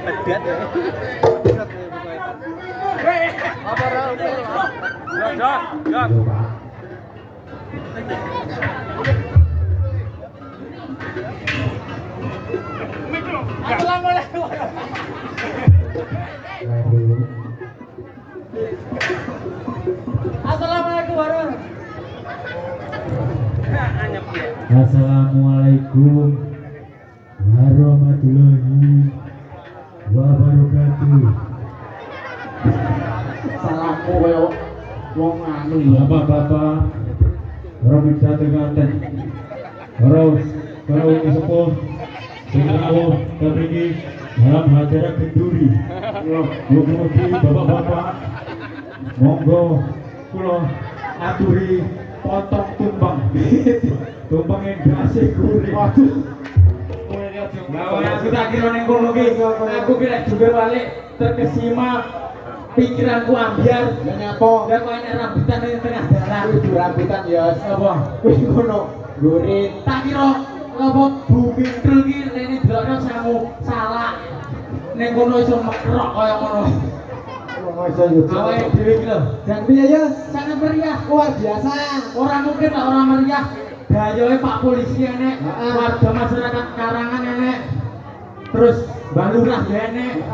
Pedet ya. Apa ra? Jos. Assalamualaikum. Assalamualaikum Assalamualaikum warahmatullahi wabarakatuh. Salamku kaya wong anu ya. Bapak-bapak, para wisatawan, para sepuh, sepuh mriki dalam acara genduri. Mugi-mugi bapak-bapak monggo kula aturi potong tumpang. Tumpang yang gasih gurih. Nah, aku tak kira ning kono ki. Aku kira juga balik terkesima pikiranku ambiar. Ya nyapa? Lah kok enek rambutan ning tengah dalan. Kuwi rambutan ya. Apa? Kuwi ngono. Gurit. Tak kira apa bumi trul ki rene delokno samu salah. Ning kono iso mekrok kaya ngono. Wong iso yo. Awake dhewe ki lho. Dan piye ya? Sangat meriah. Luar biasa. Ora mungkin lah ora meriah. Gayoe Pak Polisi enek, warga masyarakat Karangan enek. Terus Mbah Lurah enek.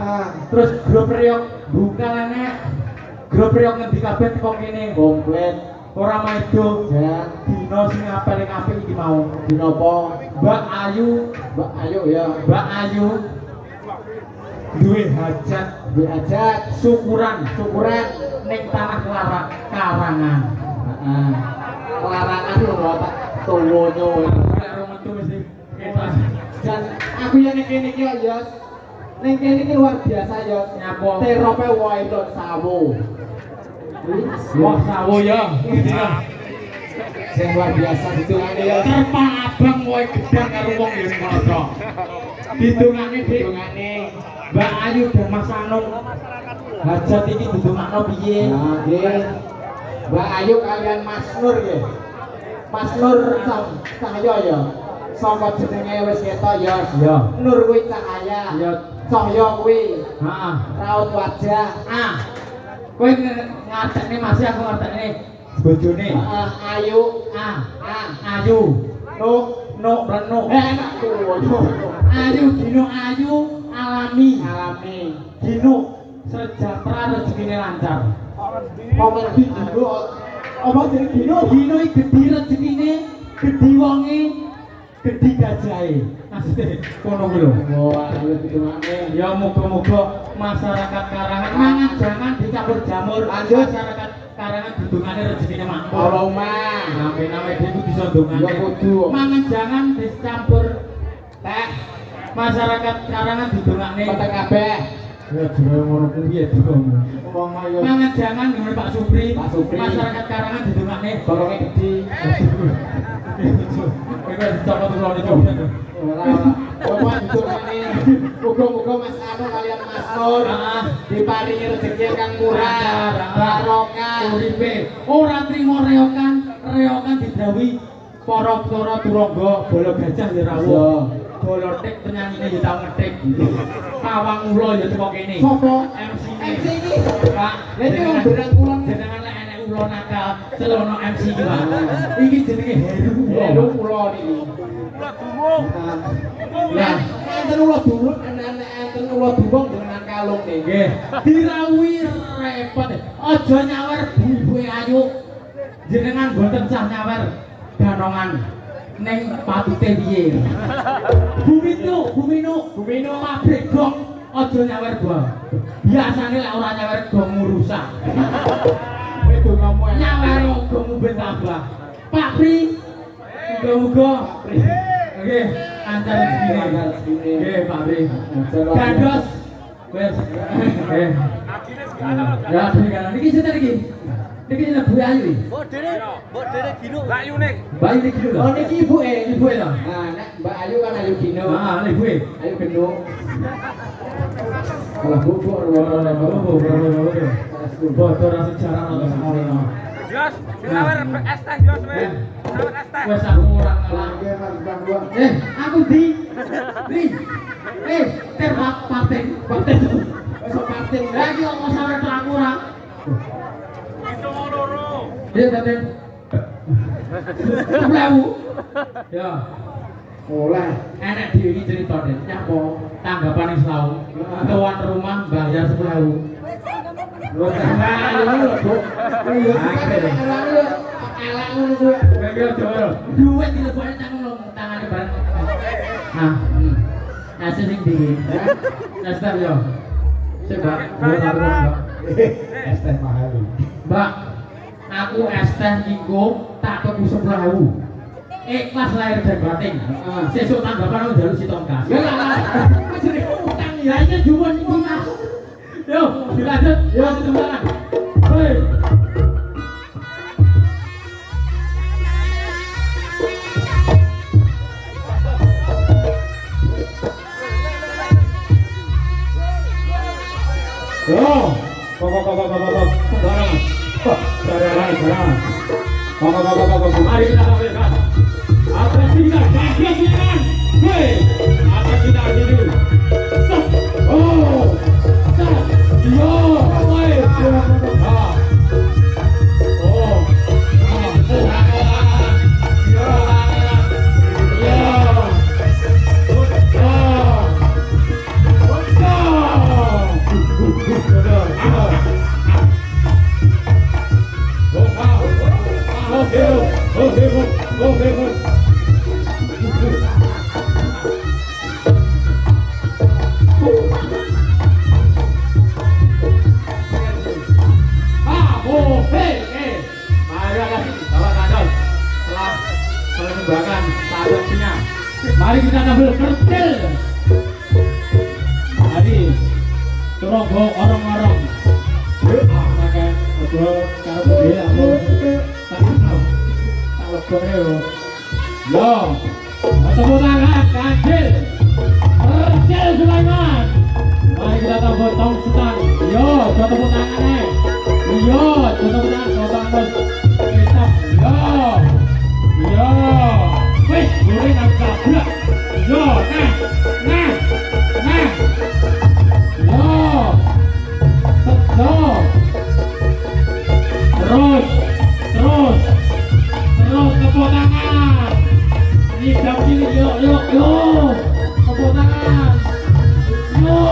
Terus grup Riok Bungkal enek. Grup Riok ngendi kabeh teko kene. Komplit. Ora maido. Ya. Dino sing apik iki mau. Dino apa? Mbak Ayu, Mbak Ayu ya. Mbak Ayu duwe hajat, Duwe ajak syukuran ning tanah Karangan. Heeh. Larangan lho Pak. Tuwono. Karo metu mesti ketas. Dan aku yang ning kene iki ya. Ning kene iki luar biasa ya. Nyapa? Terope wae lho sawo. Wah sawo ya. Sing luar biasa ditungane ya. Terpang abang wae gedang karo wong ya ngono. Ditungane Dik. Ditungane Mbak Ayu dan Mas Anung. Hajat iki didongakno piye? Nah, nggih. Mbak Ayu kalian Mas Nur nggih. Mas Nur cahya ya. Sapa jenenge wis ketok ya. Ya. Nur kuwi cahaya. Ya. Cahya kuwi Heeh. raut wajah. Kowe ngartekne Mas aku ngartekne bojone. Ayu. Ayu. Nuk reno. Enak tuh. Ayu dino ayu alami. Dino sejahtera rezekine lancar. Momen dino apa jeneng dino? Dino iki gedhi rezekine, gedhi wonge, gedhi gajahe. Maksudnya kono kuwi lho. Wah, ditungane. Ya muga-muga masyarakat Karangan mangan jangan dicampur jamur. Lanjut. Masyarakat Karangan didongane rezekine makmur. Allahumma. Name-name dhewe bisa dongane. Ya kudu. Mangan jangan dicampur teh. Masyarakat Karangan didongane. Kota kabeh. Ya jero ngono kuwi ya dong. Wong ayo. Mangan jangan ngene Pak Supri. Pak Supri. Masyarakat Karangan didongane. Golonge gedhi. Kowe dicoba tuh coba tuh. Ora ditungane. Muga-muga Mas Anu kalian Mas Nur diparingi rezeki kang murah, barokah. Uripe ora trimo reokan didhawuhi para turangga bola gajah ya rawuh. Bola tek penyanyine ya tau ngetik. Pawang ula ya teko kene. Sopo? MC MC iki. Pak, Lha iki wong berangkulan jenengan lek enek ula nakal celono MC iki Pak. Iki jenenge Heru. Heru kula niki. Nah, enten ulah durut, enten ulah duwong dengan kalung nih. Nggih, dirawuhi repot. Aja nyawer ibuke Ayu. Jenengan boten sah nyawer danongan ning patute piye. Buminu pabrik gong aja nyawer gong. Biasane lek ora nyawer gong rusak. Kowe do ngomong Nyawer gong ben tambah. Pak Pri, muga-muga nggih ancar rezekine. Nggih, Pak Pri. Gandos. Wes. Nggih. Ya, niki sinten iki? Niki jeneng Bu Ayu iki. Mbok dene gino. Mbak Ayu ning. Mbak Ayu iki lho. Oh niki ibuke. Ibuke lho. Nah, nek Mbak Ayu kan Ayu Dino. Heeh, ibuke. Ayu Gendong. Kalau bubuk Bodoh rasa sejarah atau sekolah. Jos, sawer es teh Jos weh. Sawer es teh. Wes aku ora ngalah. Aku di. Termak Martin. Besok Martin. Lagi kok sampe terang ora. Itu mau loro. Iya, Martin. Sepuluh. Ya. Oleh. Enak dhewe iki cerita Den. Nyapa tanggapan selalu. Tuan rumah bayar 10.000. Lho jangan lho, Buk. Iya, elak ngono kuwi. Bengkel Jawa. Duit dilebokne nang ngono tangane bareng. Nah, asih sing ndi? Nastar yo. Coba Bayar, Pak. Es teh mahal. Mbak, aku es teh iku tak tuku 10.000. Ikhlas lahir dan batin. Sesuk tanggapan aku njaluk si tongkas. Ya lah. Wis jenenge utang ya. Ya ini juवन iki Mas. Yo, dilanjut. Yo, teman. Hei. Yo. Barang. Mari kita tampilkan. Atas kita, gagas silakan. Hei, atas kita sini. Stop. Oh. Stop. Yo, woi. Ah. Oh. Yo. Mari kita tampil kertil. Mari turonggo orang-orang. Pakai ojo karo gede aku. Tak lebone yo. Yo. Tepuk tangan Kancil. Kertil Sulaiman. Mari kita tampil tong sutan. Yo, tepuk tangannya. Yo, tepuk tangan Bang Bos. Kita. Yo. Yo. Wih, boleh nang kabrak. Yo, nah. Yo. Yo. Terus tepuk tangan. Nidam sini, yo. Tepuk tangan. Yo,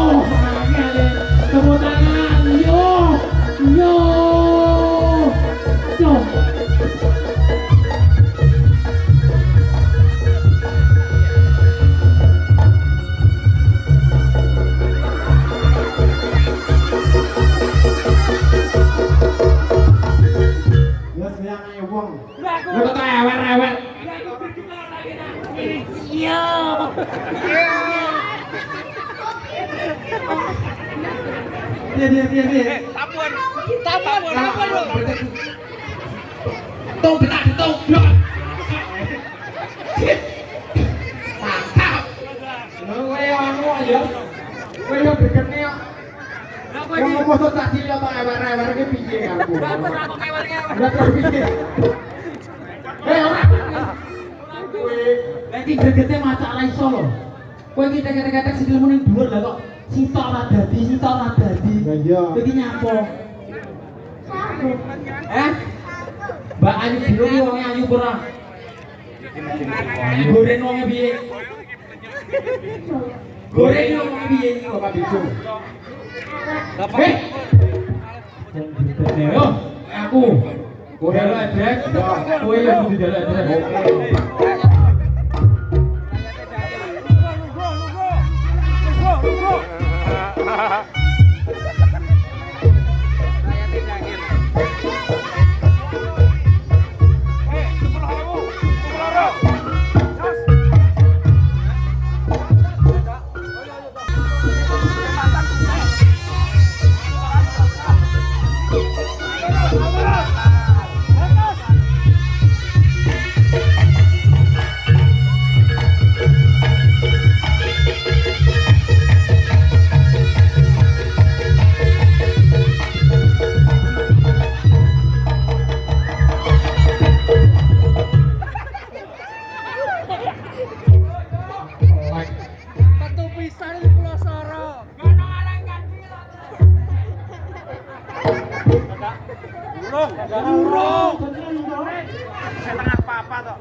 tepuk tangan. Yo. Ya sayang ayo wong. Lu kok rewel-rewel. Dia. Tabuan. Tung betak tung. Mantap. Kowe anu ya. Kowe yo degene yo. Wong opo tak cilik apa rewel-rewel iki piye aku. Lah kok piye? Ora. Kowe Lagi gregete maca ora iso lho. Kowe iki tek-tek sikilmu ning dhuwur lah kok sitok ora dadi. Lah iya. Kowe iki nyapo? Mbak Ayu biru ki wong ayu ora? Goreng wonge piye? Goreng wonge piye? Bapak bijung. Yo, aku. Kowe lek drek, kowe yo kudu delok drek. Urung. Setengah papa toh.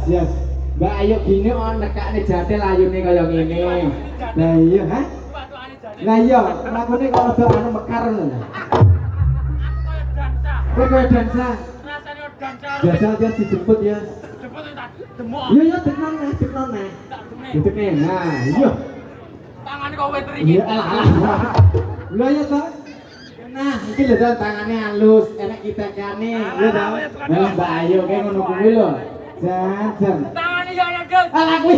Yes. Mbak ayo gini nekakne jadil ayune kaya ngene. Lah iya, ha? Lah iya, lakune kok rada anu mekar ngono. Kowe koyo dansa. Rasane dansa. Jasa aja dijemput ya. Jemput tak demok. Iya iya tenan nah, tenan nah. Diteke. Nah, iya. Tangane kok weter iki. Iya alah alah. Lah iya ta. Nah, iki lho tangane halus, enek kitekane. Lho ta. Lah Mbak Ayu kayak ngono kuwi lho. Jan. Tangane ya ya, Gus. Alah kuwi.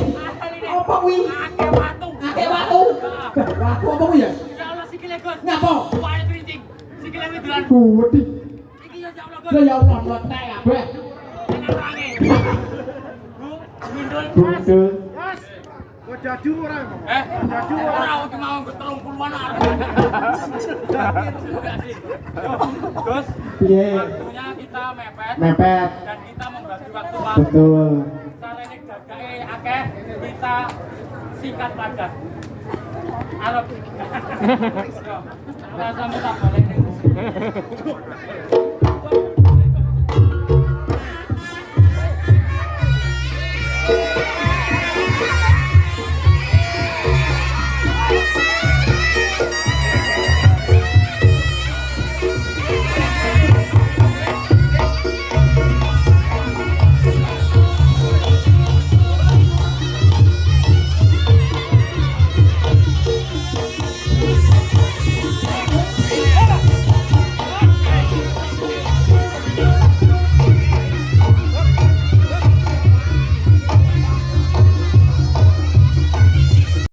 Apa kuwi? Akeh watu. Akeh watu. Watu apa kuwi ya? Ya Allah sikile, Gus. Ngapa? Wae kerincing. Sikile widulan. Gudi. Iki ya Allah, Gus. Lah ya Allah meletek kabeh. Tanganane. Gundul. Betul. Mas. Kok dadu ora? Dadu ora iki mau 30-an arep. Gus. Piye? Waktunya kita mepet. Mepet. Dan kita membagi waktu Pak. Betul. Salene gagake akeh, kita singkat padat. Arep. Ora sampe tak balik.